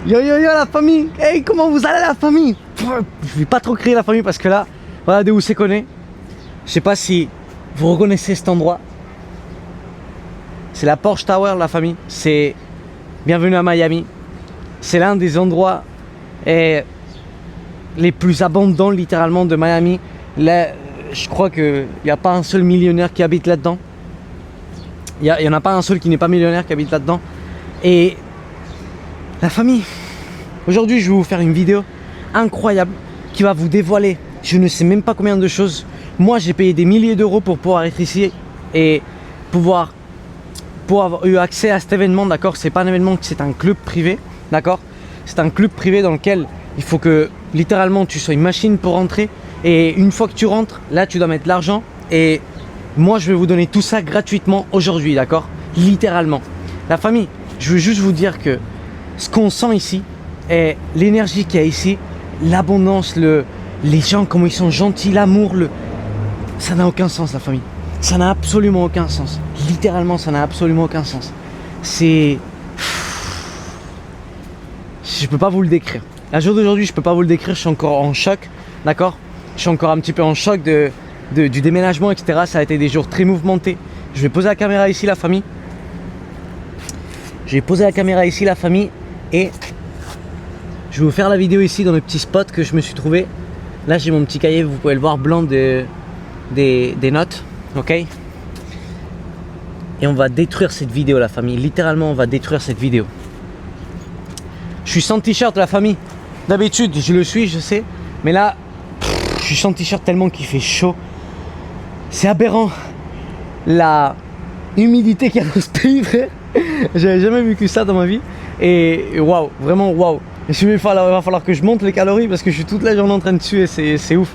Yo yo yo la famille. Hey, comment vous allez la famille? Je vais pas trop crier la famille parce que là, voilà de où c'est qu'on est. Je sais pas si vous reconnaissez cet endroit. C'est la Porsche Tower la famille. C'est bienvenue à Miami. C'est l'un des endroits les plus abondants littéralement de Miami. Là, je crois qu'il n'y a pas un seul millionnaire qui habite là-dedans. Il n'y en a pas un seul qui n'est pas millionnaire qui habite là-dedans. Et la famille, aujourd'hui je vais vous faire une vidéo incroyable qui va vous dévoiler je ne sais même pas combien de choses. Moi j'ai payé des milliers d'euros pour pouvoir être ici et pour avoir eu accès à cet événement, d'accord. C'est pas un événement, c'est un club privé, d'accord. C'est un club privé dans lequel il faut que littéralement tu sois une machine pour rentrer. Et une fois que tu rentres, là tu dois mettre l'argent. Et moi je vais vous donner tout ça gratuitement aujourd'hui, d'accord. Littéralement. La famille, je veux juste vous dire que ce qu'on sent ici est l'énergie qu'il y a ici, l'abondance, les gens, comment ils sont gentils, l'amour, ça n'a aucun sens la famille. Ça n'a absolument aucun sens. Littéralement, ça n'a absolument aucun sens. C'est... Je peux pas vous le décrire. La journée d'aujourd'hui, je peux pas vous le décrire, je suis encore en choc, d'accord. Je suis encore un petit peu en choc du déménagement, etc. Ça a été des jours très mouvementés. Je vais poser la caméra ici, la famille. Je vais poser la caméra ici, la famille. Et je vais vous faire la vidéo ici dans le petit spot que je me suis trouvé. Là j'ai mon petit cahier, vous pouvez le voir, blanc des notes, ok. Et on va détruire cette vidéo la famille, littéralement on va détruire cette vidéo. Je suis sans t-shirt la famille, d'habitude je le suis je sais. Mais là, je suis sans t-shirt tellement qu'il fait chaud. C'est aberrant la humidité qu'il y a dans ce pays frère. J'avais jamais vécu ça dans ma vie. Et waouh, vraiment waouh. Il va falloir que je monte les calories parce que je suis toute la journée en train de suer, c'est ouf.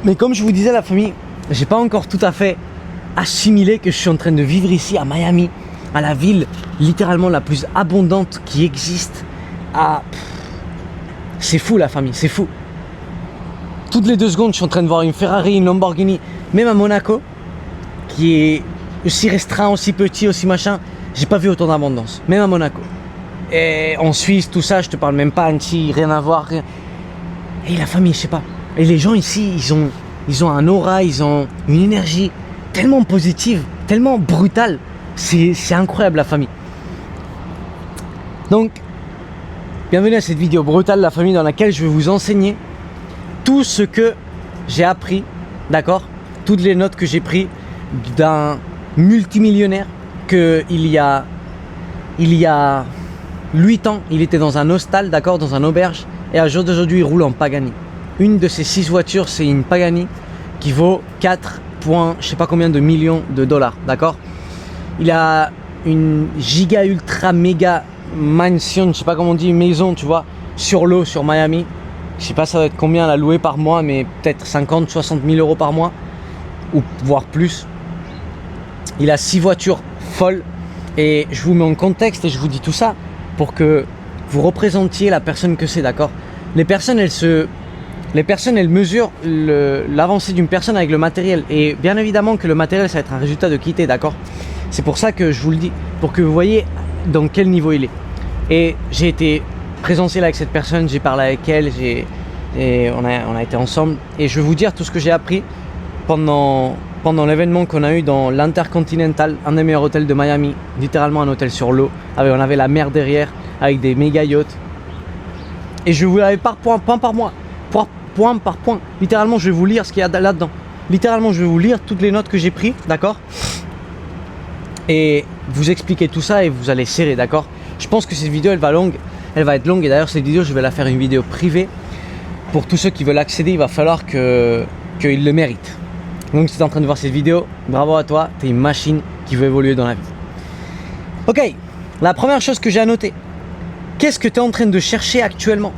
Mais comme je vous disais la famille, j'ai pas encore tout à fait assimilé que je suis en train de vivre ici à Miami, à la ville littéralement la plus abondante qui existe. C'est fou la famille, c'est fou. Toutes les 2 secondes je suis en train de voir une Ferrari, une Lamborghini, même à Monaco, qui est aussi restreint, aussi petit, aussi machin. J'ai pas vu autant d'abondance, même à Monaco. Et en Suisse, tout ça, je te parle même pas, Annecy, rien à voir, rien. Et la famille, je sais pas. Et les gens ici, ils ont un aura, ils ont une énergie tellement positive, tellement brutale. C'est incroyable la famille. Donc, bienvenue à cette vidéo brutale, la famille, dans laquelle je vais vous enseigner tout ce que j'ai appris, d'accord. Toutes les notes que j'ai prises d'un multimillionnaire que il y a 8 ans, il était dans un hostel, d'accord, dans un auberge, et à jour d'aujourd'hui, il roule en Pagani. Une de ses 6 voitures, c'est une Pagani qui vaut 4 points, je sais pas combien de millions de dollars, d'accord. Il a une giga ultra méga mansion, je sais pas comment on dit, maison, tu vois, sur l'eau, sur Miami. Je sais pas ça va être combien la louer par mois, mais peut-être 50, 60 000 euros par mois, ou voire plus. Il a 6 voitures folles, et je vous mets en contexte et je vous dis tout ça pour que vous représentiez la personne que c'est, d'accord. Les personnes, elles mesurent l'avancée d'une personne avec le matériel. Et bien évidemment que le matériel, ça va être un résultat de qualité, d'accord. C'est pour ça que je vous le dis, pour que vous voyez dans quel niveau il est. Et j'ai été présentiel avec cette personne, j'ai parlé avec elle, on a été ensemble. Et je vais vous dire tout ce que j'ai appris pendant l'événement qu'on a eu dans l'Intercontinental, un des meilleurs hôtels de Miami, littéralement un hôtel sur l'eau. On avait la mer derrière, avec des méga yachts. Et je vous l'avais par point par mois, point par point. Littéralement, je vais vous lire ce qu'il y a là-dedans. Littéralement, je vais vous lire toutes les notes que j'ai prises, d'accord. Et vous expliquer tout ça et vous allez serrer, d'accord. Je pense que cette vidéo, elle va être longue. Et d'ailleurs, cette vidéo, je vais la faire une vidéo privée. Pour tous ceux qui veulent accéder, il va falloir qu'ils le méritent. Donc si tu es en train de voir cette vidéo, bravo à toi, tu es une machine qui veut évoluer dans la vie. Ok, la première chose que j'ai à noter, qu'est-ce que tu es en train de chercher actuellement?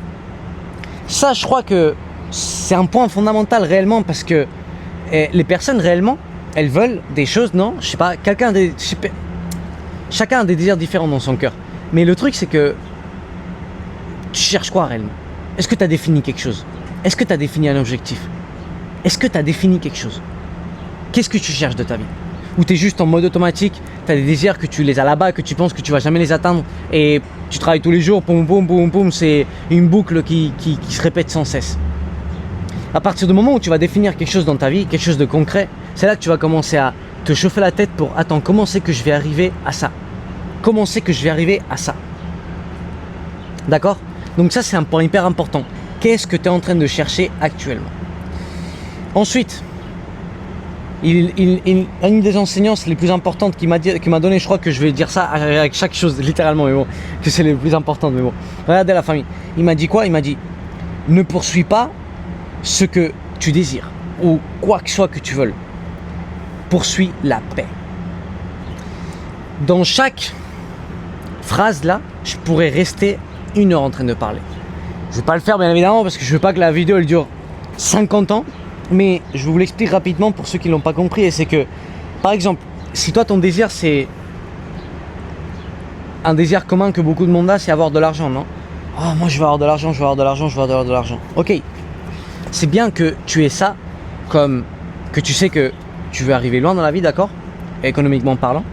Ça, je crois que c'est un point fondamental réellement parce que les personnes réellement, elles veulent des choses, non? Je sais pas, chacun a des désirs différents dans son cœur. Mais le truc, c'est que tu cherches quoi réellement? Est-ce que tu as défini quelque chose? Est-ce que tu as défini un objectif? Est-ce que tu as défini quelque chose? Qu'est-ce que tu cherches de ta vie? Ou tu es juste en mode automatique, tu as des désirs que tu les as là-bas, que tu penses que tu vas jamais les atteindre et Tu travailles tous les jours, poum, poum, poum, poum, c'est une boucle qui se répète sans cesse. À partir du moment où tu vas définir quelque chose dans ta vie, quelque chose de concret, c'est là que tu vas commencer à te chauffer la tête pour attends, comment c'est que je vais arriver à ça? Comment c'est que je vais arriver à ça? D'accord? Donc ça, c'est un point hyper important. Qu'est-ce que tu es en train de chercher actuellement? Ensuite, une des enseignances les plus importantes qui m'a donné, je crois que je vais dire ça avec chaque chose, littéralement, mais bon, que c'est les plus importantes, mais bon. Regardez la famille. Il m'a dit quoi? Il m'a dit, ne poursuis pas ce que tu désires, ou quoi que ce soit que tu veuilles. Poursuis la paix. Dans chaque phrase là, je pourrais rester 1 heure en train de parler. Je ne vais pas le faire bien évidemment parce que je ne veux pas que la vidéo elle dure 50 ans. Mais je vous l'explique rapidement pour ceux qui ne l'ont pas compris. Et c'est que, par exemple, si toi ton désir c'est un désir commun que beaucoup de monde a, c'est avoir de l'argent, non? Oh, moi je veux avoir de l'argent, je veux avoir de l'argent, je veux avoir de l'argent. Ok, c'est bien que tu aies ça, comme que tu sais que tu veux arriver loin dans la vie, d'accord? Économiquement parlant.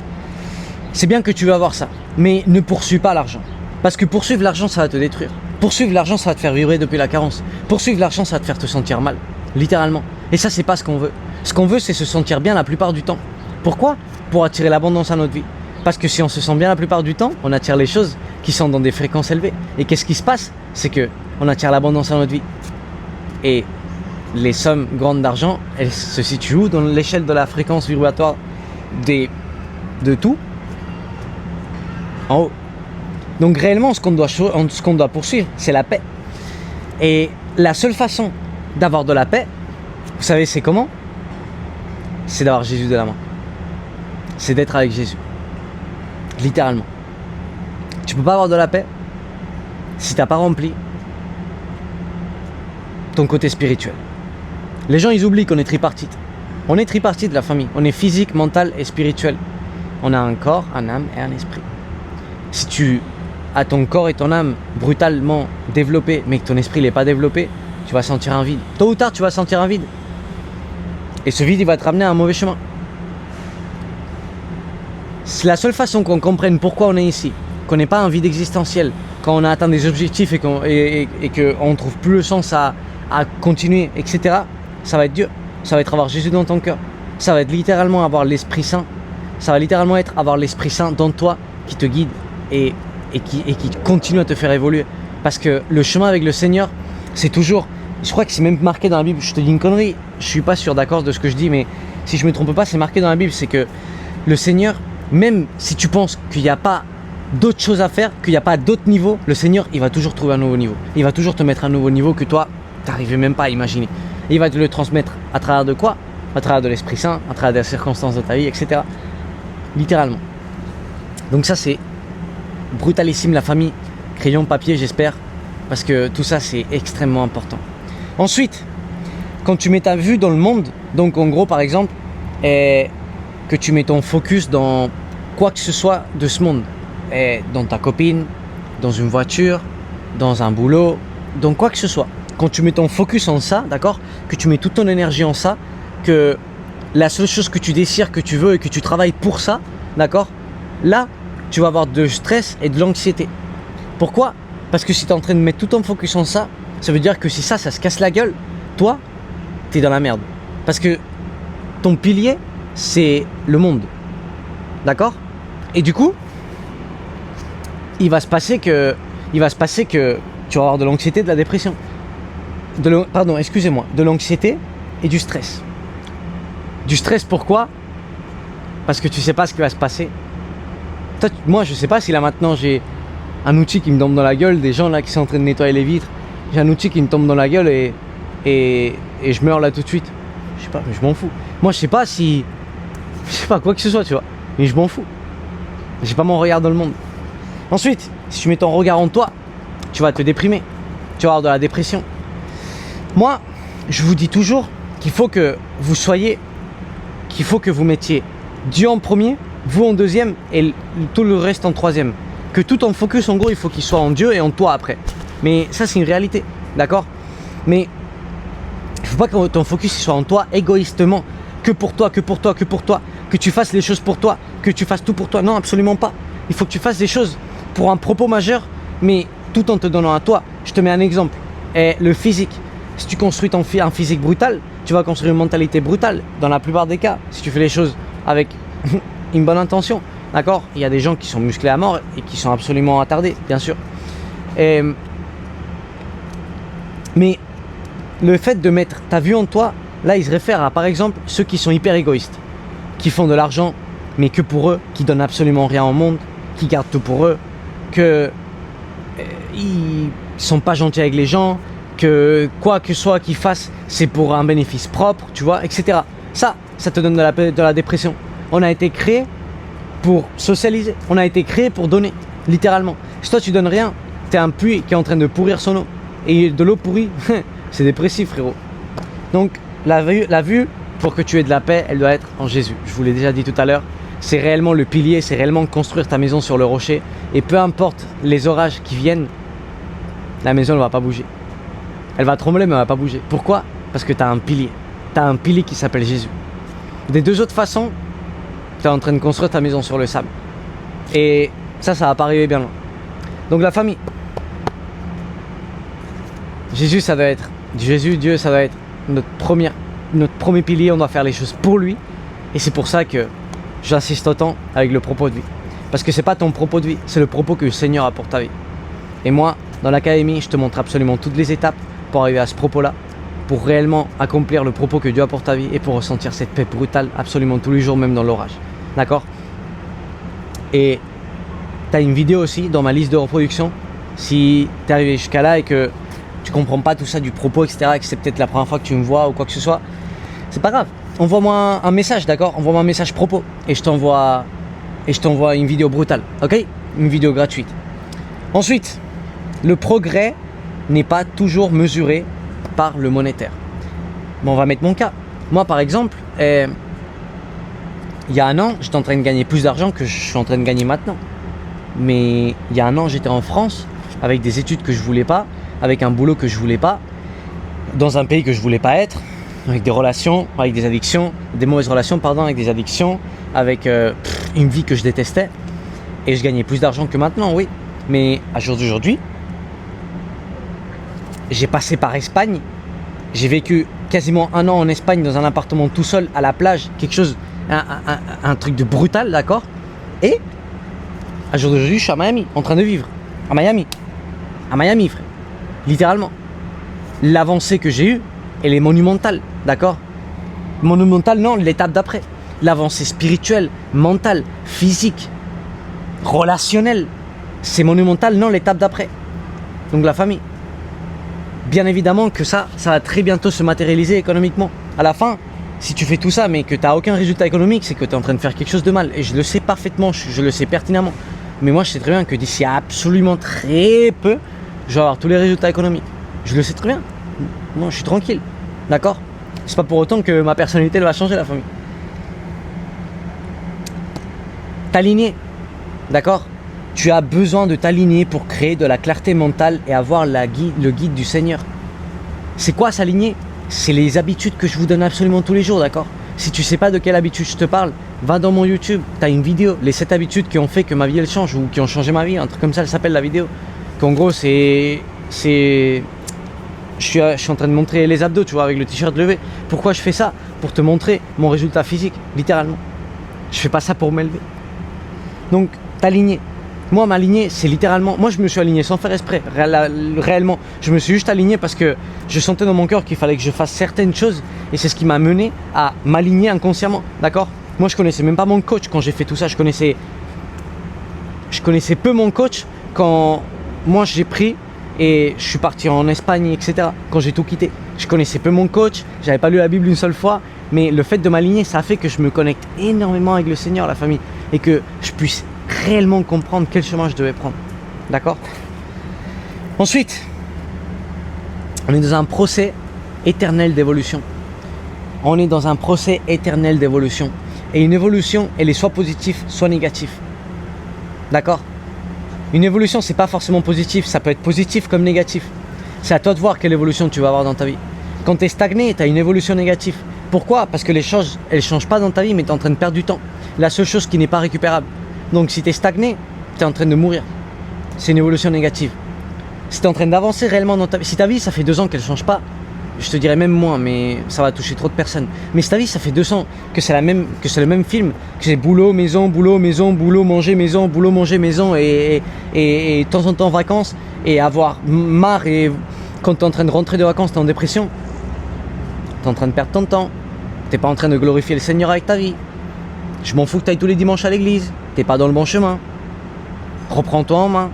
C'est bien que tu veux avoir ça. Mais ne poursuis pas l'argent. Parce que poursuivre l'argent, ça va te détruire. Poursuivre l'argent, ça va te faire vibrer depuis la carence. Poursuivre l'argent, ça va te faire te sentir mal. Littéralement. Et ça, c'est pas ce qu'on veut. Ce qu'on veut, c'est se sentir bien la plupart du temps. Pourquoi? Pour attirer l'abondance à notre vie. Parce que si on se sent bien la plupart du temps, on attire les choses qui sont dans des fréquences élevées. Et qu'est-ce qui se passe? C'est que on attire l'abondance à notre vie. Et les sommes grandes d'argent, elles se situent où dans l'échelle de la fréquence vibratoire de tout? En haut. Donc réellement, ce qu'on doit poursuivre, c'est la paix. Et la seule façon d'avoir de la paix, vous savez c'est comment? C'est d'avoir Jésus de la main. C'est d'être avec Jésus. Littéralement. Tu peux pas avoir de la paix si tu n'as pas rempli ton côté spirituel. Les gens ils oublient qu'on est tripartite. On est tripartite, la famille. On est physique, mental et spirituel. On a un corps, un âme et un esprit. Si tu as ton corps et ton âme brutalement développés, mais que ton esprit n'est pas développé, tu vas sentir un vide. Tôt ou tard, tu vas sentir un vide. Et ce vide, il va te ramener à un mauvais chemin. C'est la seule façon qu'on comprenne pourquoi on est ici, qu'on n'ait pas un vide existentiel, quand on a atteint des objectifs et qu'on ne trouve plus le sens à continuer, etc. Ça va être Dieu. Ça va être avoir Jésus dans ton cœur. Ça va être littéralement avoir l'Esprit Saint. Ça va littéralement être avoir l'Esprit Saint dans toi qui te guide et qui continue à te faire évoluer. Parce que le chemin avec le Seigneur, c'est toujours, je crois que c'est même marqué dans la Bible, je te dis une connerie, je suis pas sûr d'accord de ce que je dis, mais si je me trompe pas, c'est marqué dans la Bible, c'est que le Seigneur, même si tu penses qu'il n'y a pas d'autres choses à faire, qu'il n'y a pas d'autres niveaux, le Seigneur, il va toujours trouver un nouveau niveau. Il va toujours te mettre un nouveau niveau que toi, tu n'arrivais même pas à imaginer. Et il va te le transmettre à travers de quoi? À travers de l'Esprit Saint, à travers des circonstances de ta vie, etc. Littéralement. Donc ça, c'est brutalissime, la famille. Crayon, papier, j'espère. Parce que tout ça, c'est extrêmement important. Ensuite, quand tu mets ta vue dans le monde, donc en gros, par exemple, que tu mets ton focus dans quoi que ce soit de ce monde, dans ta copine, dans une voiture, dans un boulot, dans quoi que ce soit. Quand tu mets ton focus en ça, d'accord, que tu mets toute ton énergie en ça, que la seule chose que tu désires, que tu veux et que tu travailles pour ça, d'accord, là, tu vas avoir de stress et de l'anxiété. Pourquoi? Parce que si tu es en train de mettre tout ton focus en ça, ça veut dire que si ça se casse la gueule, toi, tu es dans la merde. Parce que ton pilier, c'est le monde. D'accord? Et du coup, il va se passer que tu vas avoir de l'anxiété, de la dépression. De l'anxiété et du stress. Du stress, pourquoi? Parce que tu sais pas ce qui va se passer. Toi, moi, je sais pas si là maintenant j'ai un outil qui me tombe dans la gueule, des gens là qui sont en train de nettoyer les vitres. J'ai un outil qui me tombe dans la gueule et je meurs là tout de suite. Je sais pas, mais je m'en fous. Moi, je sais pas quoi que ce soit, tu vois. Mais je m'en fous. J'ai pas mon regard dans le monde. Ensuite, si tu mets ton regard en toi, tu vas te déprimer. Tu vas avoir de la dépression. Moi, je vous dis toujours qu'il faut que vous mettiez Dieu en premier, vous en deuxième et tout le reste en troisième. Que tout ton focus, en gros, il faut qu'il soit en Dieu et en toi après. Mais ça, c'est une réalité, d'accord? Mais il ne faut pas que ton focus soit en toi égoïstement, que pour toi, que tu fasses les choses pour toi, que tu fasses tout pour toi. Non, absolument pas. Il faut que tu fasses des choses pour un propos majeur, mais tout en te donnant à toi. Je te mets un exemple. Et le physique. Si tu construis un physique brutal, tu vas construire une mentalité brutale. Dans la plupart des cas, si tu fais les choses avec une bonne intention. D'accord? Il y a des gens qui sont musclés à mort et qui sont absolument attardés, bien sûr. Mais le fait de mettre ta vue en toi, là, il se réfère à, par exemple, ceux qui sont hyper égoïstes, qui font de l'argent, mais que pour eux, qui donnent absolument rien au monde, qui gardent tout pour eux, ils sont pas gentils avec les gens, que quoi que soit qu'ils fassent, c'est pour un bénéfice propre, tu vois, etc. Ça te donne de la dépression. On a été créé pour socialiser, on a été créé pour donner, littéralement. Si toi tu donnes rien, t'es un puits qui est en train de pourrir son eau. Et de l'eau pourrie, c'est dépressif, frérot. Donc la vue, pour que tu aies de la paix, elle doit être en Jésus. Je vous l'ai déjà dit tout à l'heure. C'est réellement le pilier, c'est réellement construire ta maison sur le rocher. Et peu importe les orages qui viennent, la maison ne va pas bouger. Elle va trembler, mais elle ne va pas bouger. Pourquoi? Parce que tu as un pilier. Tu as un pilier qui s'appelle Jésus. Des deux autres façons, tu es en train de construire ta maison sur le sable. Et ça va pas arriver bien loin. Donc la famille. Dieu, ça va être notre premier pilier. On doit faire les choses pour lui. Et c'est pour ça que j'insiste autant avec le propos de vie. Parce que c'est pas ton propos de vie, c'est le propos que le Seigneur a pour ta vie. Et moi, dans l'académie, je te montre absolument toutes les étapes pour arriver à ce propos-là, pour réellement accomplir le propos que Dieu a pour ta vie et pour ressentir cette paix brutale absolument tous les jours, même dans l'orage. D'accord? Et tu as une vidéo aussi dans ma liste de reproduction. Si tu es arrivé jusqu'à là et que tu comprends pas tout ça du propos, etc., et que c'est peut-être la première fois que tu me vois ou quoi que ce soit, c'est pas grave. Envoie-moi un message, d'accord? Envoie-moi un message propos et je t'envoie une vidéo brutale, ok? Une vidéo gratuite. Ensuite, le progrès n'est pas toujours mesuré par le monétaire. Bon, on va mettre mon cas. Moi, par exemple, il y a un an, j'étais en train de gagner plus d'argent que je suis en train de gagner maintenant. Mais il y a un an, j'étais en France avec des études que je voulais pas, avec un boulot que je voulais pas, dans un pays que je voulais pas être, avec des relations, avec des addictions, des mauvaises relations, pardon, avec des addictions, avec une vie que je détestais. Et je gagnais plus d'argent que maintenant, oui. Mais à jour d'aujourd'hui, j'ai passé par Espagne. J'ai vécu quasiment un an en Espagne dans un appartement tout seul à la plage, quelque chose, un truc de brutal, d'accord? Et à jour d'aujourd'hui, je suis à Miami, en train de vivre. À Miami, frère. Littéralement. L'avancée que j'ai eue, elle est monumentale, d'accord? Monumentale, non, l'étape d'après. L'avancée spirituelle, mentale, physique, relationnelle, c'est monumental, non, l'étape d'après. Donc la famille. Bien évidemment que ça va très bientôt se matérialiser économiquement. À la fin, si tu fais tout ça mais que tu n'as aucun résultat économique, c'est que tu es en train de faire quelque chose de mal. Et je le sais parfaitement, je le sais pertinemment. Mais moi, je sais très bien que d'ici absolument très peu, je vais avoir tous les résultats économiques. Je le sais très bien. Moi, je suis tranquille. D'accord? C'est pas pour autant que ma personnalité elle va changer, la famille. T'aligner. D'accord? Tu as besoin de t'aligner pour créer de la clarté mentale et avoir le guide du Seigneur. C'est quoi s'aligner? C'est les habitudes que je vous donne absolument tous les jours, d'accord? Si tu sais pas de quelle habitude je te parle, va dans mon YouTube, tu as une vidéo, les 7 habitudes qui ont fait que ma vie elle change ou qui ont changé ma vie, un truc comme ça, elle s'appelle la vidéo. Qu'en gros, je suis en train de montrer les abdos, tu vois, avec le t-shirt levé. Pourquoi je fais ça? Pour te montrer mon résultat physique, littéralement. Je fais pas ça pour m'élever. Donc, t'aligner. Moi, m'aligner, c'est littéralement... Moi, je me suis aligné sans faire exprès, réellement. Je me suis juste aligné parce que je sentais dans mon cœur qu'il fallait que je fasse certaines choses. Et c'est ce qui m'a mené à m'aligner inconsciemment, d'accord? Moi, je connaissais même pas mon coach quand j'ai fait tout ça. Je connaissais peu mon coach quand moi, j'ai pris et je suis parti en Espagne, etc. Quand j'ai tout quitté. Je connaissais peu mon coach, j'avais pas lu la Bible une seule fois. Mais le fait de m'aligner, ça a fait que je me connecte énormément avec le Seigneur, la famille. Et que je puisse réellement comprendre quel chemin je devais prendre. D'accord? Ensuite, on est dans un procès éternel d'évolution. On est dans un procès éternel d'évolution. Et une évolution, elle est soit positive, soit négative. D'accord? Une évolution, c'est pas forcément positif. Ça peut être positif comme négatif. C'est à toi de voir quelle évolution tu vas avoir dans ta vie. Quand tu es stagné, tu as une évolution négative. Pourquoi? Parce que les choses, elles changent pas dans ta vie, mais tu es en train de perdre du temps. La seule chose qui n'est pas récupérable. Donc si tu es stagné, tu es en train de mourir. c'est une évolution négative. Si tu es en train d'avancer réellement dans ta vie, si ta vie ça fait 2 ans qu'elle ne change pas, je te dirais même moins, mais ça va toucher trop de personnes. Mais si ta vie ça fait 2 ans que c'est le même film, que c'est boulot, maison, boulot, maison, boulot, manger, maison, boulot, manger, maison, et de temps en temps vacances, et avoir marre, et quand tu es en train de rentrer de vacances, tu es en dépression, tu es en train de perdre ton temps, tu n'es pas en train de glorifier le Seigneur avec ta vie. Je m'en fous que tu ailles tous les dimanches à l'église, tu n'es pas dans le bon chemin. Reprends-toi en main,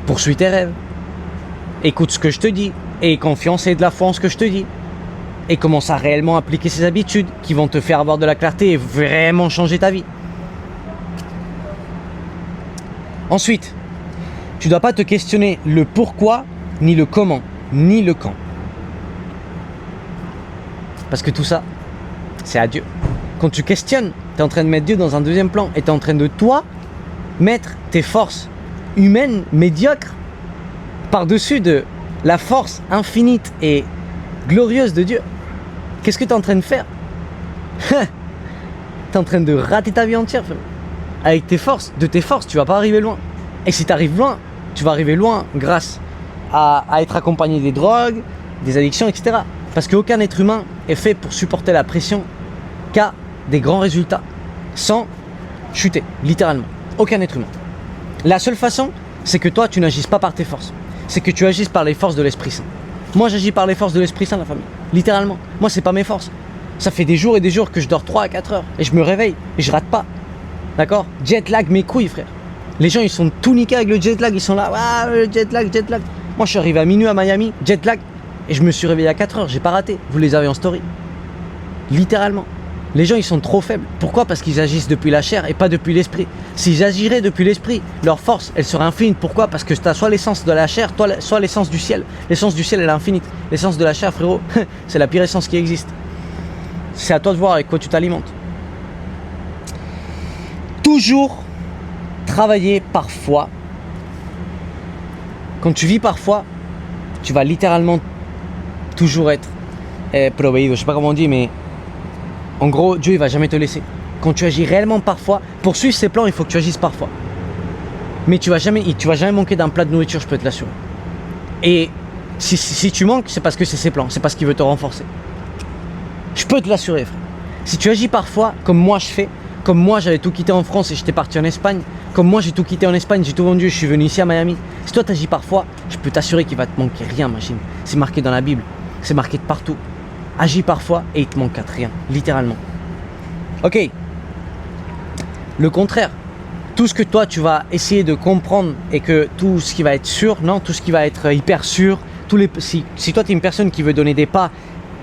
poursuis tes rêves, écoute ce que je te dis, aie confiance et de la foi en ce que je te dis, et commence à réellement appliquer ces habitudes qui vont te faire avoir de la clarté et vraiment changer ta vie. Ensuite, tu ne dois pas te questionner le pourquoi, ni le comment, ni le quand. Parce que tout ça, c'est à Dieu. Quand tu questionnes, tu es en train de mettre Dieu dans un deuxième plan et tu es en train de toi mettre tes forces humaines médiocres par-dessus de la force infinite et glorieuse de Dieu. Qu'est-ce que tu es en train de faire? Tu es en train de rater ta vie entière. Avec tes forces, tu vas pas arriver loin. Et si tu arrives loin, tu vas arriver loin grâce à être accompagné des drogues, des addictions, etc. Parce qu'aucun être humain est fait pour supporter la pression qu'a des grands résultats sans chuter, littéralement. Aucun être humain. La seule façon, c'est que toi, tu n'agisses pas par tes forces. C'est que tu agisses par les forces de l'Esprit Saint. Moi, j'agis par les forces de l'Esprit Saint, la famille. Littéralement. Moi, c'est pas mes forces. Ça fait des jours et des jours que je dors 3 à 4 heures et je me réveille et je rate pas. D'accord? Jet lag, mes couilles, frère. Les gens, ils sont tout niqués avec le jet lag. Ils sont là, ah, jet lag, jet lag. Moi, je suis arrivé à minuit à Miami, jet lag, et je me suis réveillé à 4 heures. J'ai pas raté. Vous les avez en story. Littéralement. Les gens, ils sont trop faibles. Pourquoi? Parce qu'ils agissent depuis la chair et pas depuis l'esprit. S'ils agiraient depuis l'esprit, leur force, elle serait infinie. Pourquoi? Parce que tu as soit l'essence de la chair, soit l'essence du ciel. L'essence du ciel, elle est infinie. L'essence de la chair, frérot, c'est la pire essence qui existe. C'est à toi de voir avec quoi tu t'alimentes. Toujours travailler par foi. Quand tu vis par foi, tu vas littéralement toujours être proveído. Je sais pas comment on dit, mais en gros, Dieu, il va jamais te laisser. Quand tu agis réellement par foi, pour suivre ses plans, il faut que tu agisses par foi. Mais tu vas jamais manquer d'un plat de nourriture, je peux te l'assurer. Et si tu manques, c'est parce que c'est ses plans, c'est parce qu'il veut te renforcer. Je peux te l'assurer, frère. Si tu agis par foi, comme moi je fais, comme moi j'avais tout quitté en France et j'étais parti en Espagne, comme moi j'ai tout quitté en Espagne, j'ai tout vendu, je suis venu ici à Miami. Si toi tu agis par foi, je peux t'assurer qu'il va te manquer rien, machine. C'est marqué dans la Bible, c'est marqué de partout. Agis par foi et il te manque rien, littéralement. Ok. Le contraire, tout ce que toi tu vas essayer de comprendre et que tout ce qui va être sûr, non, tout ce qui va être hyper sûr, si toi tu es une personne qui veut donner des pas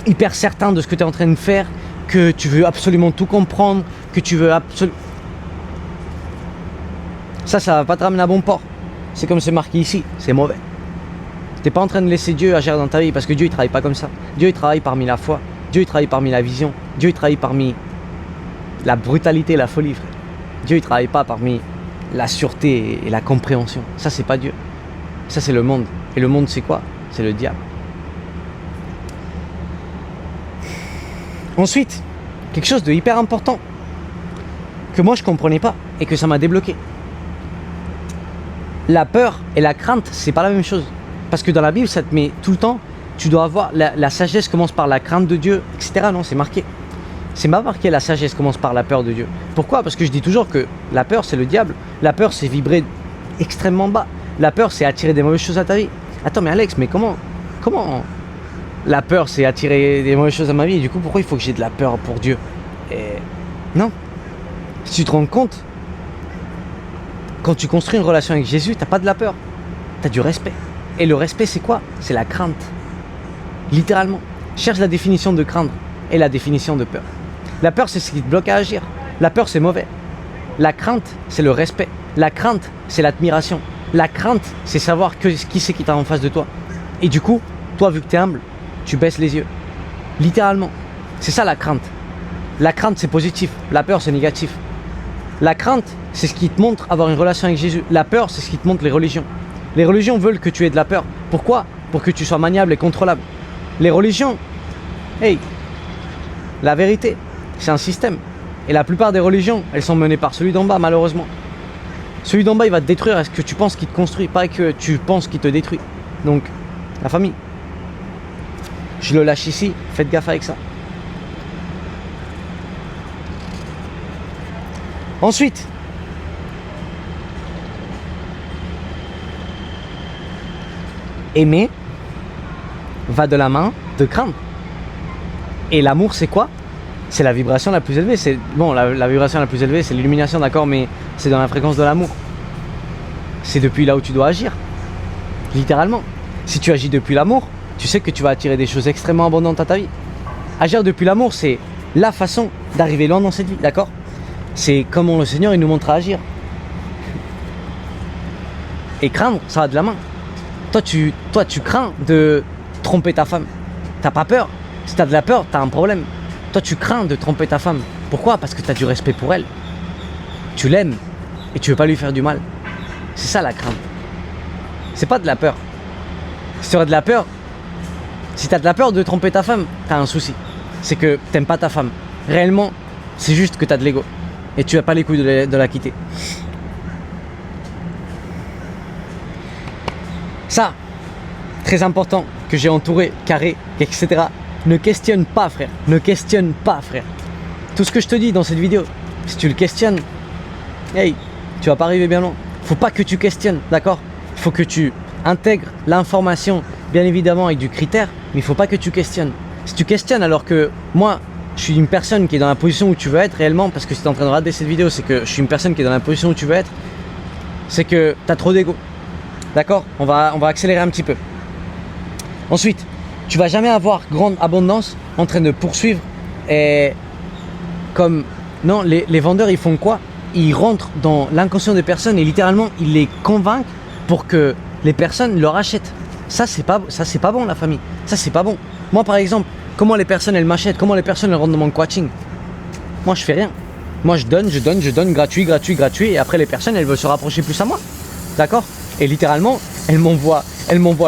hyper certains de ce que tu es en train de faire, que tu veux absolument tout comprendre, que tu veux absolument... Ça va pas te ramener à bon port. C'est comme c'est marqué ici, c'est mauvais. T'es pas en train de laisser Dieu agir dans ta vie parce que Dieu il travaille pas comme ça. Dieu il travaille parmi la foi, Dieu il travaille parmi la vision, Dieu il travaille parmi la brutalité, la folie, frère. Dieu il travaille pas parmi la sûreté et la compréhension. Ça c'est pas Dieu. Ça c'est le monde. Et le monde c'est quoi? C'est le diable. Ensuite, quelque chose de hyper important que moi je comprenais pas et que ça m'a débloqué. La peur et la crainte, c'est pas la même chose. Parce que dans la Bible, ça te met tout le temps, tu dois avoir, la sagesse commence par la crainte de Dieu, etc. Non, c'est marqué. C'est pas marqué la sagesse commence par la peur de Dieu. Pourquoi? Parce que je dis toujours que la peur, c'est le diable. La peur, c'est vibrer extrêmement bas. La peur, c'est attirer des mauvaises choses à ta vie. Attends, mais Alex, mais comment la peur, c'est attirer des mauvaises choses à ma vie? Et du coup, pourquoi il faut que j'ai de la peur pour Dieu? Non. Si tu te rends compte, quand tu construis une relation avec Jésus, t'as pas de la peur. T'as du respect. Et le respect, c'est quoi? C'est la crainte. Littéralement. Cherche la définition de craindre et la définition de peur. La peur, c'est ce qui te bloque à agir. La peur, c'est mauvais. La crainte, c'est le respect. La crainte, c'est l'admiration. La crainte, c'est savoir qui c'est qui t'a en face de toi. Et du coup, toi, vu que t'es humble, tu baisses les yeux. Littéralement. C'est ça la crainte. La crainte, c'est positif. La peur, c'est négatif. La crainte, c'est ce qui te montre avoir une relation avec Jésus. La peur, c'est ce qui te montre les religions. Les religions veulent que tu aies de la peur. Pourquoi? Pour que tu sois maniable et contrôlable. Les religions, hey, la vérité, c'est un système. Et la plupart des religions, elles sont menées par celui d'en bas, malheureusement. Celui d'en bas, il va te détruire. Est-ce que tu penses qu'il te construit? Pas que tu penses qu'il te détruit. Donc, la famille. Je le lâche ici. Faites gaffe avec ça. Ensuite, aimer va de la main de craindre. Et l'amour, c'est quoi? C'est la vibration la plus élevée. C'est bon, la vibration la plus élevée, c'est l'illumination, d'accord, mais c'est dans la fréquence de l'amour. C'est depuis là où tu dois agir. Littéralement. Si tu agis depuis l'amour, tu sais que tu vas attirer des choses extrêmement abondantes à ta vie. Agir depuis l'amour, c'est la façon d'arriver loin dans cette vie, d'accord? C'est comment le Seigneur il nous montre à agir. Et craindre, ça va de la main. Toi, tu crains de tromper ta femme. T'as pas peur. Si t'as de la peur, t'as un problème. Toi, tu crains de tromper ta femme. Pourquoi? Parce que t'as du respect pour elle. Tu l'aimes et tu veux pas lui faire du mal. C'est ça la crainte. C'est pas de la peur. Si tu aurais de la peur, si t'as de la peur de tromper ta femme, t'as un souci. C'est que t'aimes pas ta femme. Réellement, c'est juste que t'as de l'ego. Et tu n'as pas les couilles de la quitter. Ça, très important, que j'ai entouré, carré, etc. Ne questionne pas, frère. Ne questionne pas, frère. Tout ce que je te dis dans cette vidéo, si tu le questionnes, hey, tu vas pas arriver bien loin. Faut pas que tu questionnes, d'accord? Il faut que tu intègres l'information, bien évidemment, avec du critère, mais il faut pas que tu questionnes. Si tu questionnes, alors que moi, je suis une personne qui est dans la position où tu veux être réellement, parce que si tu es en train de regarder cette vidéo, c'est que je suis une personne qui est dans la position où tu veux être, c'est que tu as trop d'ego. D'accord? On va accélérer un petit peu. Ensuite, tu vas jamais avoir grande abondance en train de poursuivre et comme... Non, les vendeurs, ils font quoi? Ils rentrent dans l'inconscient des personnes et littéralement, ils les convainquent pour que les personnes leur achètent. Ça, c'est pas bon, la famille. Ça, c'est pas bon. Moi, par exemple, comment les personnes elles m'achètent, comment les personnes elles rentrent dans mon coaching? Moi je fais rien. Moi je donne gratuit et après les personnes elles veulent se rapprocher plus à moi. D'accord? Et littéralement elles m'envoient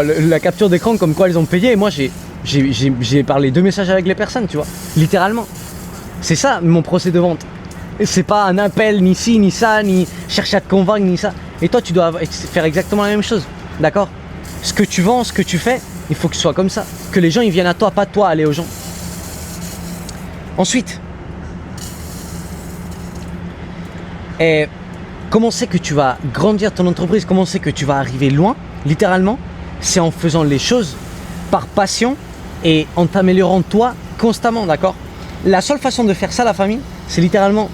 la capture d'écran comme quoi elles ont payé et moi j'ai parlé 2 messages avec les personnes, tu vois. Littéralement. C'est ça mon procès de vente. C'est pas un appel ni ci ni ça, ni chercher à te convaincre ni ça. Et toi tu dois faire exactement la même chose. D'accord? Ce que tu vends, ce que tu fais, il faut que ce soit comme ça. Que les gens ils viennent à toi, pas toi aller aux gens. Ensuite, et comment c'est que tu vas grandir ton entreprise, comment c'est que tu vas arriver loin, littéralement, c'est en faisant les choses par passion et en t'améliorant toi constamment, d'accord? La seule façon de faire ça, la famille, c'est littéralement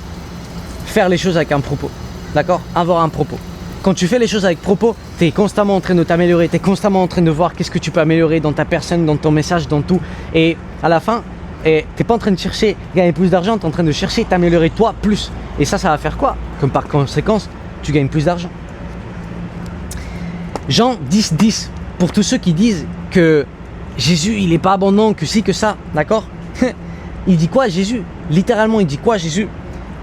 faire les choses avec un propos, d'accord? Avoir un propos. Quand tu fais les choses avec propos, tu es constamment en train de t'améliorer, tu es constamment en train de voir qu'est-ce que tu peux améliorer dans ta personne, dans ton message, dans tout. Et à la fin, tu n'es pas en train de chercher gagner plus d'argent, tu es en train de chercher t'améliorer toi plus. Et ça va faire quoi? Comme par conséquence, tu gagnes plus d'argent. Jean 10:10, pour tous ceux qui disent que Jésus, il n'est pas abondant, que ci, que ça, d'accord? Il dit quoi Jésus? Littéralement, il dit quoi Jésus?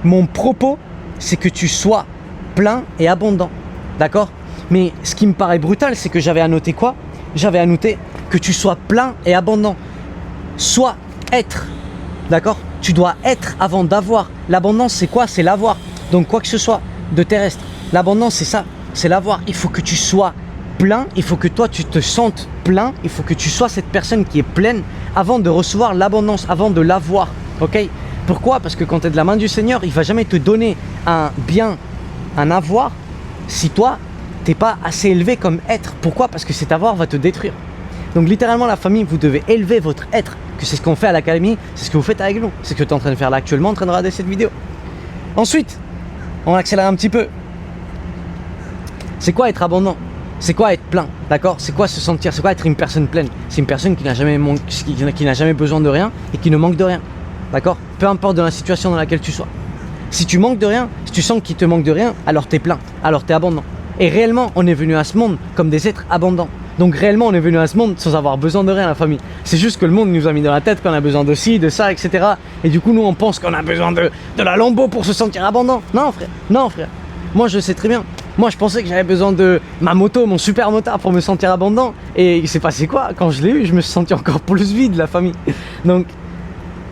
Mon propos, c'est que tu sois plein et abondant. D'accord? Mais ce qui me paraît brutal, c'est que j'avais annoté quoi? J'avais annoté que tu sois plein et abondant. Soit être. D'accord? Tu dois être avant d'avoir. L'abondance, c'est quoi? C'est l'avoir. Donc, quoi que ce soit de terrestre. L'abondance, c'est ça. C'est l'avoir. Il faut que tu sois plein. Il faut que toi, tu te sentes plein. Il faut que tu sois cette personne qui est pleine avant de recevoir l'abondance, avant de l'avoir. Ok? Pourquoi? Parce que quand tu es de la main du Seigneur, il ne va jamais te donner un bien, un avoir, si toi, t'es pas assez élevé comme être. Pourquoi? Parce que cet avoir va te détruire. Donc littéralement la famille, vous devez élever votre être. Que c'est ce qu'on fait à l'académie, c'est ce que vous faites avec nous. C'est ce que tu es en train de faire là actuellement, en train de regarder cette vidéo. Ensuite, on accélère un petit peu. C'est quoi être abondant? C'est quoi être plein? D'accord? C'est quoi se sentir? C'est quoi être une personne pleine? C'est une personne qui n'a jamais besoin de rien et qui ne manque de rien. D'accord? Peu importe de la situation dans laquelle tu sois. Si tu manques de rien, si tu sens qu'il te manque de rien, alors tu es plein, alors tu es abondant. Et réellement, on est venu à ce monde comme des êtres abondants. Donc réellement, on est venu à ce monde sans avoir besoin de rien, la famille. C'est juste que le monde nous a mis dans la tête qu'on a besoin de ci, de ça, etc. Et du coup, nous, on pense qu'on a besoin de la Lambo pour se sentir abondant. Non, frère. Non, frère. Moi, je sais très bien. Moi, je pensais que j'avais besoin de ma moto, mon super motard pour me sentir abondant. Et il s'est passé quoi? Quand je l'ai eu, je me suis senti encore plus vide, la famille. Donc,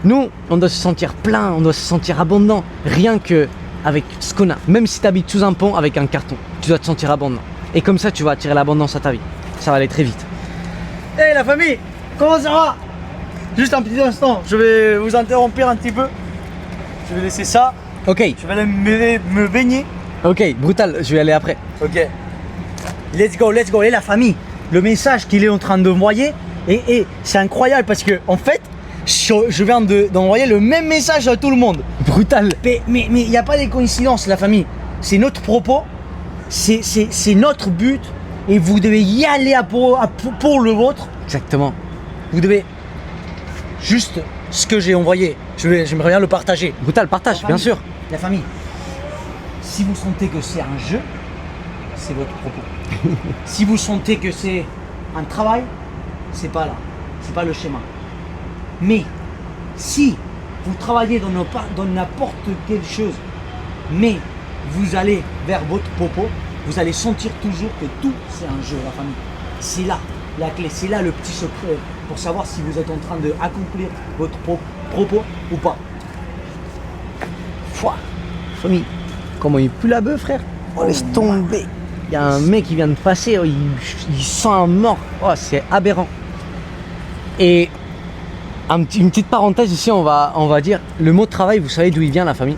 nous, on doit se sentir plein, on doit se sentir abondant. Rien que avec ce qu'on a. Même si tu habites sous un pont avec un carton, tu dois te sentir abondant. Et comme ça, tu vas attirer l'abondance à ta vie. Ça va aller très vite. Hey la famille, comment ça va? Juste un petit instant, je vais vous interrompre un petit peu. Je vais laisser ça. Ok, Je vais aller me baigner. ok, brutal, je vais aller après. Ok. Let's go, let's go. Et la famille, le message qu'il est en train d'envoyer, et c'est incroyable parce que en fait, je viens d'envoyer le même message à tout le monde. Brutal. Mais il n'y a pas de coïncidence, la famille. C'est notre propos, c'est notre but, et vous devez y aller pour le vôtre. Exactement. Vous devez juste ce que j'ai envoyé. J'aimerais bien le partager. Brutal, partage, bien sûr. La famille, si vous sentez que c'est un jeu, c'est votre propos. Si vous sentez que c'est un travail, c'est pas là. C'est pas le schéma. Mais si vous travaillez dans n'importe quelle chose, mais vous allez vers votre propos, vous allez sentir toujours que tout c'est un jeu, la famille. C'est là la clé, c'est là le petit secret pour savoir si vous êtes en train d'accomplir votre propos ou pas. Fouah. Famille, comment il pue la bœuf, frère? Oh, laisse tomber. Il y a un mec qui vient de passer, oh, il sent un mort. Oh, c'est aberrant. Et une petite parenthèse ici, on va dire, le mot travail, vous savez d'où il vient, la famille?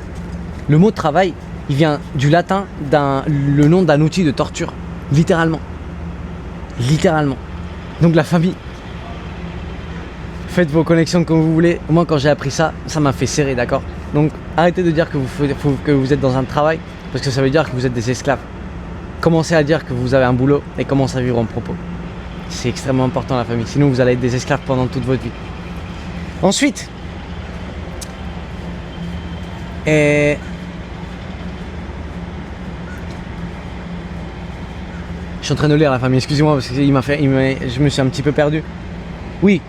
Le mot travail, il vient du latin, le nom d'un outil de torture, littéralement. Littéralement. Donc la famille, faites vos connexions comme vous voulez. Moi, quand j'ai appris ça, ça m'a fait serrer, d'accord? Donc arrêtez de dire que vous êtes dans un travail, parce que ça veut dire que vous êtes des esclaves. Commencez à dire que vous avez un boulot et commencez à vivre en propos. C'est extrêmement important, la famille. Sinon, vous allez être des esclaves pendant toute votre vie. Ensuite, je suis en train de lire, la famille, excusez-moi parce que je me suis un petit peu perdu. Oui,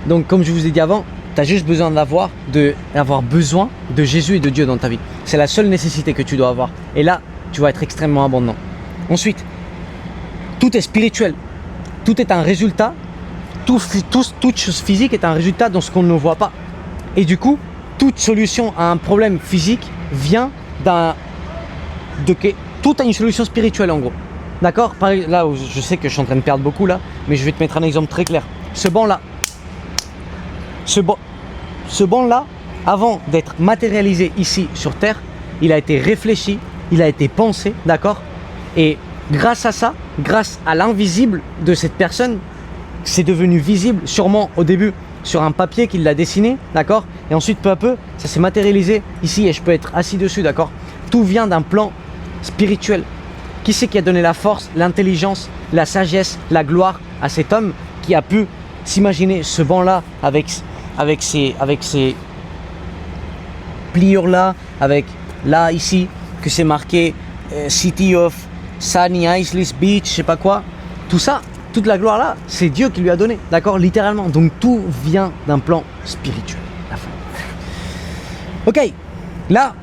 donc comme je vous ai dit avant, tu as juste besoin d'avoir besoin de Jésus et de Dieu dans ta vie. C'est la seule nécessité que tu dois avoir. Et là, tu vas être extrêmement abondant. Ensuite, tout est spirituel. Tout est un résultat. Toute chose physique est un résultat dans ce qu'on ne voit pas. Et du coup, toute solution à un problème physique vient tout a une solution spirituelle en gros. D'accord? Là, je sais que je suis en train de perdre beaucoup là, mais je vais te mettre un exemple très clair. Ce banc là, avant d'être matérialisé ici sur Terre, il a été réfléchi, il a été pensé, d'accord? Et grâce à ça, grâce à l'invisible de cette personne, c'est devenu visible, sûrement au début sur un papier qu'il l'a dessiné, d'accord? Et ensuite, peu à peu, ça s'est matérialisé ici et je peux être assis dessus, d'accord? Tout vient d'un plan spirituel. Qui c'est qui a donné la force, l'intelligence, la sagesse, la gloire à cet homme qui a pu s'imaginer ce banc-là avec ces pliures-là, avec là, ici, que c'est marqué City of Sunny Isles Beach, je sais pas quoi. Tout ça, toute la gloire-là, c'est Dieu qui lui a donné, d'accord? Littéralement. Donc tout vient d'un plan spirituel. La fin. Ok, là,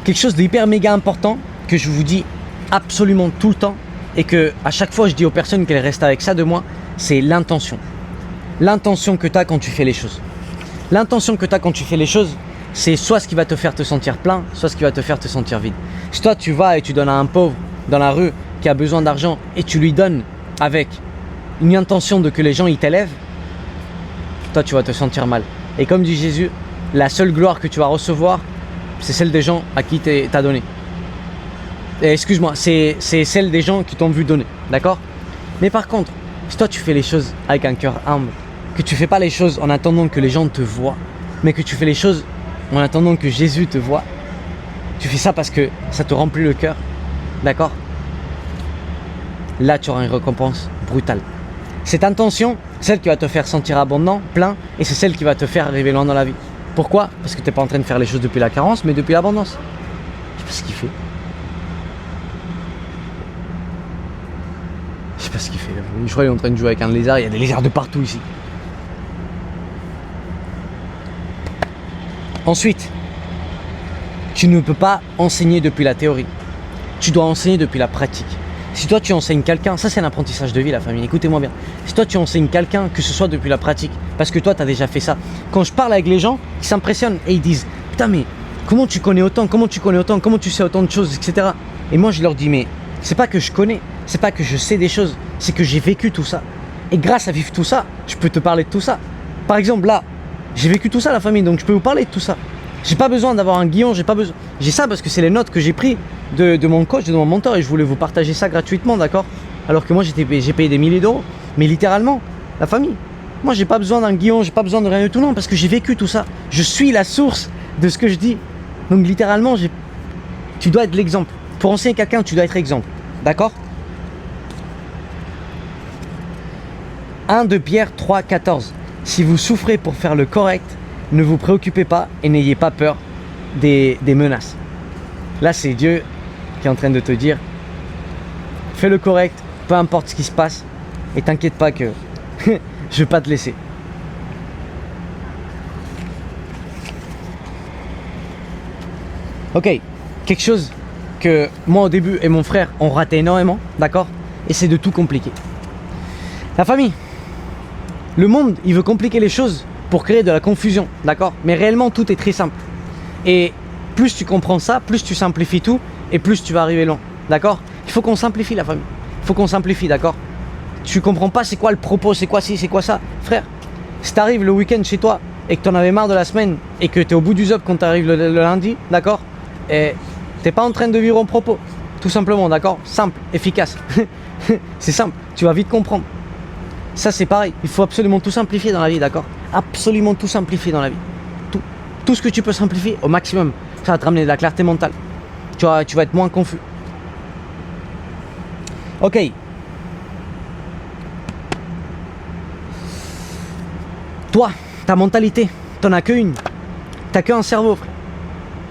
quelque chose d'hyper méga important que je vous dis absolument tout le temps et que à chaque fois je dis aux personnes qu'elles restent avec ça de moi, c'est l'intention. L'intention que tu as quand tu fais les choses. L'intention que tu as quand tu fais les choses, c'est soit ce qui va te faire te sentir plein, soit ce qui va te faire te sentir vide. Si toi tu vas et tu donnes à un pauvre dans la rue qui a besoin d'argent et tu lui donnes avec une intention de que les gens ils t'élèvent, toi tu vas te sentir mal. Et comme dit Jésus, la seule gloire que tu vas recevoir, c'est celle des gens à qui t'as donné. Excuse-moi, c'est celle des gens qui t'ont vu donner, d'accord? Mais par contre, si toi tu fais les choses avec un cœur humble, que tu fais pas les choses en attendant que les gens te voient, mais que tu fais les choses en attendant que Jésus te voie, tu fais ça parce que ça te remplit le cœur, d'accord? Là tu auras une récompense brutale. Cette intention, celle qui va te faire sentir abondant, plein, et c'est celle qui va te faire arriver loin dans la vie. Pourquoi? Parce que tu n'es pas en train de faire les choses depuis la carence, mais depuis l'abondance. Je sais pas ce qu'il fait. Je sais pas ce qu'il fait. Je crois qu'il est en train de jouer avec un lézard. Il y a des lézards de partout ici. Ensuite, tu ne peux pas enseigner depuis la théorie. Tu dois enseigner depuis la pratique. Si toi tu enseignes quelqu'un, ça c'est un apprentissage de vie la famille, écoutez-moi bien. Si toi tu enseignes quelqu'un, que ce soit depuis la pratique, parce que toi tu as déjà fait ça. Quand je parle avec les gens, ils s'impressionnent et ils disent « Putain mais comment tu connais autant, comment tu sais autant de choses, etc. » Et moi je leur dis « Mais c'est pas que je connais, c'est pas que je sais des choses, c'est que j'ai vécu tout ça. Et grâce à vivre tout ça, je peux te parler de tout ça. Par exemple là, j'ai vécu tout ça la famille, donc je peux vous parler de tout ça. J'ai pas besoin d'avoir un guion, j'ai pas besoin. J'ai ça parce que c'est les notes que j'ai pris de mon coach, de mon mentor, et je voulais vous partager ça gratuitement, d'accord? Alors que moi j'ai payé des milliers d'euros. Mais littéralement, la famille. Moi j'ai pas besoin d'un guion, j'ai pas besoin de rien du tout, non, parce que j'ai vécu tout ça. Je suis la source de ce que je dis. Donc littéralement, tu dois être l'exemple. Pour enseigner quelqu'un, tu dois être exemple. D'accord? 1 de Pierre 3, 14. Si vous souffrez pour faire le correct, ne vous préoccupez pas et n'ayez pas peur des menaces. Là, c'est Dieu qui est en train de te dire, fais le correct, peu importe ce qui se passe, et t'inquiète pas que je vais pas te laisser. Ok, quelque chose que moi au début et mon frère ont raté énormément, d'accord? Et c'est de tout compliquer. La famille, le monde, il veut compliquer les choses pour créer de la confusion, d'accord? Mais réellement, tout est très simple. Et plus tu comprends ça, plus tu simplifies tout, et plus tu vas arriver loin, d'accord? Il faut qu'on simplifie la famille. Il faut qu'on simplifie, d'accord? Tu comprends pas c'est quoi le propos, c'est quoi ci, c'est quoi ça? Frère, si t'arrives le week-end chez toi, et que t'en avais marre de la semaine, et que t'es au bout du job quand t'arrives le lundi, d'accord? Et t'es pas en train de vivre un propos, tout simplement, d'accord? Simple, efficace. C'est simple, tu vas vite comprendre. Ça c'est pareil, il faut absolument tout simplifier dans la vie, d'accord? Absolument tout simplifier dans la vie. Tout ce que tu peux simplifier au maximum, ça va te ramener de la clarté mentale. Tu vas être moins confus. Ok. Toi, ta mentalité, t'en as qu'une. T'as qu'un cerveau, frère.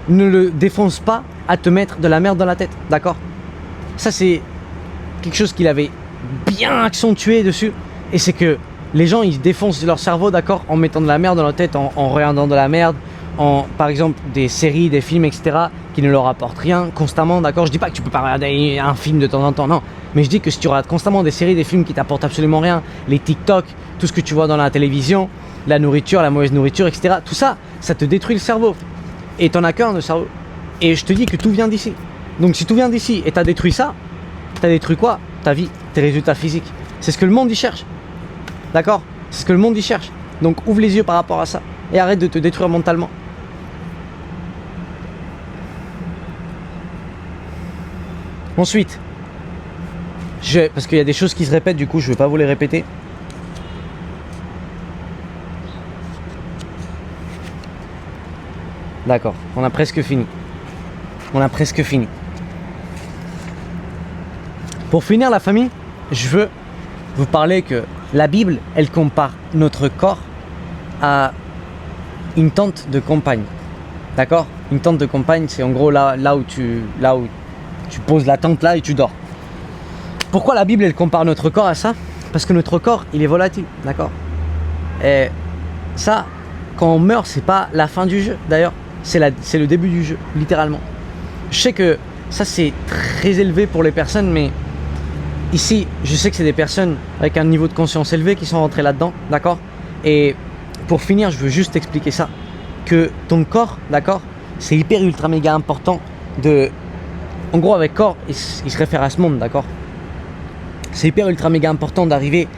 Ne le défonce pas à te mettre de la merde dans la tête, d'accord? Ça c'est quelque chose qu'il avait bien accentué dessus. Et c'est que les gens ils défoncent leur cerveau, d'accord, en mettant de la merde dans la tête, en regardant de la merde, par exemple des séries, des films, etc. qui ne leur apportent rien constamment, d'accord. Je dis pas que tu peux pas regarder un film de temps en temps, non. Mais je dis que si tu regardes constamment des séries, des films qui t'apportent absolument rien, les TikTok, tout ce que tu vois dans la télévision, la nourriture, la mauvaise nourriture, etc. Tout ça, ça te détruit le cerveau. Et t'en as qu'un de cerveau. Et je te dis que tout vient d'ici. Donc si tout vient d'ici et t'as détruit ça, t'as détruit quoi? Ta vie, tes résultats physiques. C'est ce que le monde y cherche. D'accord? C'est ce que le monde y cherche. Donc ouvre les yeux par rapport à ça. Et arrête de te détruire mentalement. Ensuite, parce qu'il y a des choses qui se répètent, du coup je ne vais pas vous les répéter. D'accord, on a presque fini. On a presque fini. Pour finir la famille, je veux vous parler que la Bible, elle compare notre corps à une tente de campagne. D'accord? Une tente de campagne, c'est en gros là où tu poses la tente là et tu dors. Pourquoi la Bible, elle compare notre corps à ça? Parce que notre corps, il est volatile, d'accord? Et ça, quand on meurt, c'est pas la fin du jeu. D'ailleurs, c'est le début du jeu, littéralement. Je sais que ça, c'est très élevé pour les personnes, mais ici, je sais que c'est des personnes avec un niveau de conscience élevé qui sont rentrées là-dedans, d'accord? Et pour finir, je veux juste expliquer ça, que ton corps, d'accord, c'est hyper ultra méga important de... En gros, avec corps, il se réfère à ce monde, d'accord? C'est hyper ultra méga important d'arriver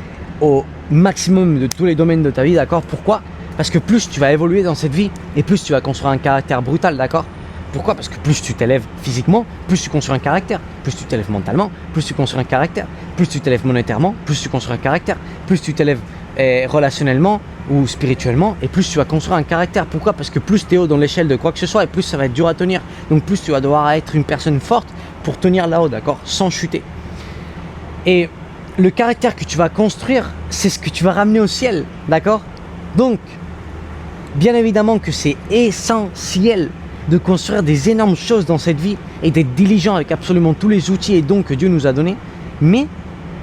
au maximum de tous les domaines de ta vie, d'accord? Pourquoi? Parce que plus tu vas évoluer dans cette vie et plus tu vas construire un caractère brutal, d'accord? Pourquoi? Parce que plus tu t'élèves physiquement, plus tu construis un caractère. Plus tu t'élèves mentalement, plus tu construis un caractère. Plus tu t'élèves monétairement, plus tu construis un caractère. Plus tu t'élèves relationnellement ou spirituellement, et plus tu vas construire un caractère. Pourquoi? Parce que plus tu es haut dans l'échelle de quoi que ce soit, et plus ça va être dur à tenir. Donc plus tu vas devoir être une personne forte pour tenir là-haut, d'accord? Sans chuter. Et le caractère que tu vas construire, c'est ce que tu vas ramener au ciel, d'accord? Donc, bien évidemment que c'est essentiel de construire des énormes choses dans cette vie et d'être diligent avec absolument tous les outils et dons que Dieu nous a donnés. Mais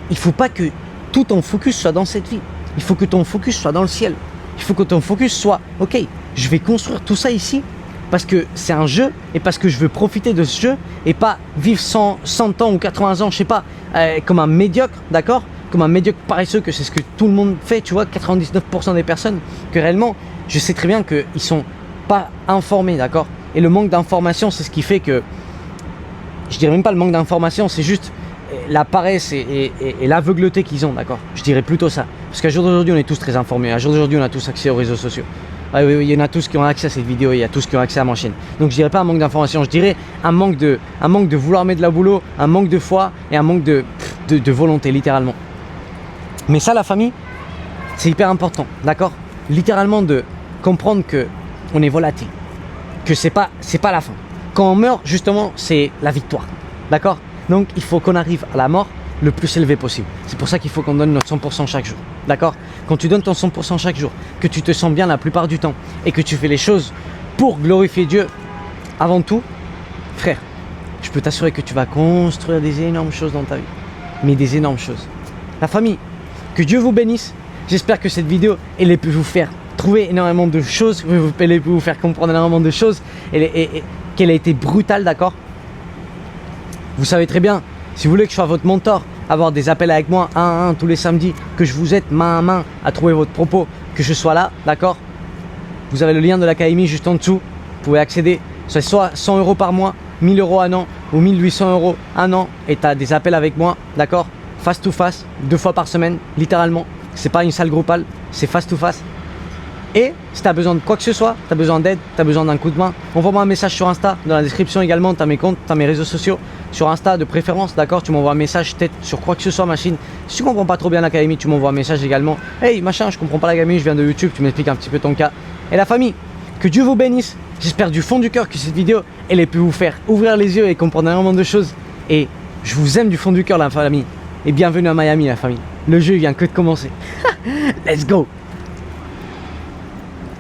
il ne faut pas que tout ton focus soit dans cette vie. Il faut que ton focus soit dans le ciel. Il faut que ton focus soit, ok, je vais construire tout ça ici parce que c'est un jeu et parce que je veux profiter de ce jeu et pas vivre 100 ans ou 80 ans, je sais pas, comme un médiocre, d'accord? Comme un médiocre paresseux, que c'est ce que tout le monde fait, tu vois, 99% des personnes, que réellement, je sais très bien qu'ils sont pas informés, d'accord? Et le manque d'information, c'est ce qui fait que, je dirais même pas le manque d'information, c'est juste la paresse et l'aveugleté qu'ils ont, d'accord? Je dirais plutôt ça. Parce qu'à jour d'aujourd'hui, on est tous très informés. À jour d'aujourd'hui, on a tous accès aux réseaux sociaux. Ah oui, il y en a tous qui ont accès à cette vidéo, il y a tous qui ont accès à ma chaîne. Donc je dirais pas un manque d'information, je dirais un manque de vouloir mettre de la boulot, un manque de foi et un manque de volonté, littéralement. Mais ça, la famille, c'est hyper important, d'accord? Littéralement de comprendre que on est volatile, que c'est pas la fin. Quand on meurt, justement, c'est la victoire, d'accord? Donc il faut qu'on arrive à la mort le plus élevé possible. C'est pour ça qu'il faut qu'on donne notre 100% chaque jour, d'accord? Quand tu donnes ton 100% chaque jour, que tu te sens bien la plupart du temps et que tu fais les choses pour glorifier Dieu avant tout, frère, je peux t'assurer que tu vas construire des énormes choses dans ta vie, mais des énormes choses. La famille, que Dieu vous bénisse. J'espère que cette vidéo, elle a pu vous faire trouver énormément de choses, elle a pu vous faire comprendre énormément de choses et qu'elle a été brutale, d'accord? Vous savez très bien, si vous voulez que je sois votre mentor, avoir des appels avec moi 1 à 1 tous les samedis, que je vous aide main à main à trouver votre propos, que je sois là, d'accord? Vous avez le lien de l'académie juste en dessous, vous pouvez accéder, c'est soit 100 € par mois, 1000 € un an ou 1800 € un an et tu as des appels avec moi, d'accord? Face to face, 2 fois par semaine, littéralement. C'est pas une salle groupale, c'est face to face. Et si tu as besoin de quoi que ce soit, tu as besoin d'aide, tu as besoin d'un coup de main, envoie-moi un message sur Insta. Dans la description également, tu as mes comptes, tu as mes réseaux sociaux. Sur Insta de préférence, d'accord? Tu m'envoies un message peut-être sur quoi que ce soit, machine. Si tu comprends pas trop bien l'académie, tu m'envoies un message également. Hey, machin, je comprends pas l'académie, je viens de YouTube, tu m'expliques un petit peu ton cas. Et la famille, que Dieu vous bénisse. J'espère du fond du cœur que cette vidéo, elle ait pu vous faire ouvrir les yeux et comprendre énormément de choses. Et je vous aime du fond du cœur, la famille. Et bienvenue à Miami, la famille. Le jeu vient que de commencer. Let's go!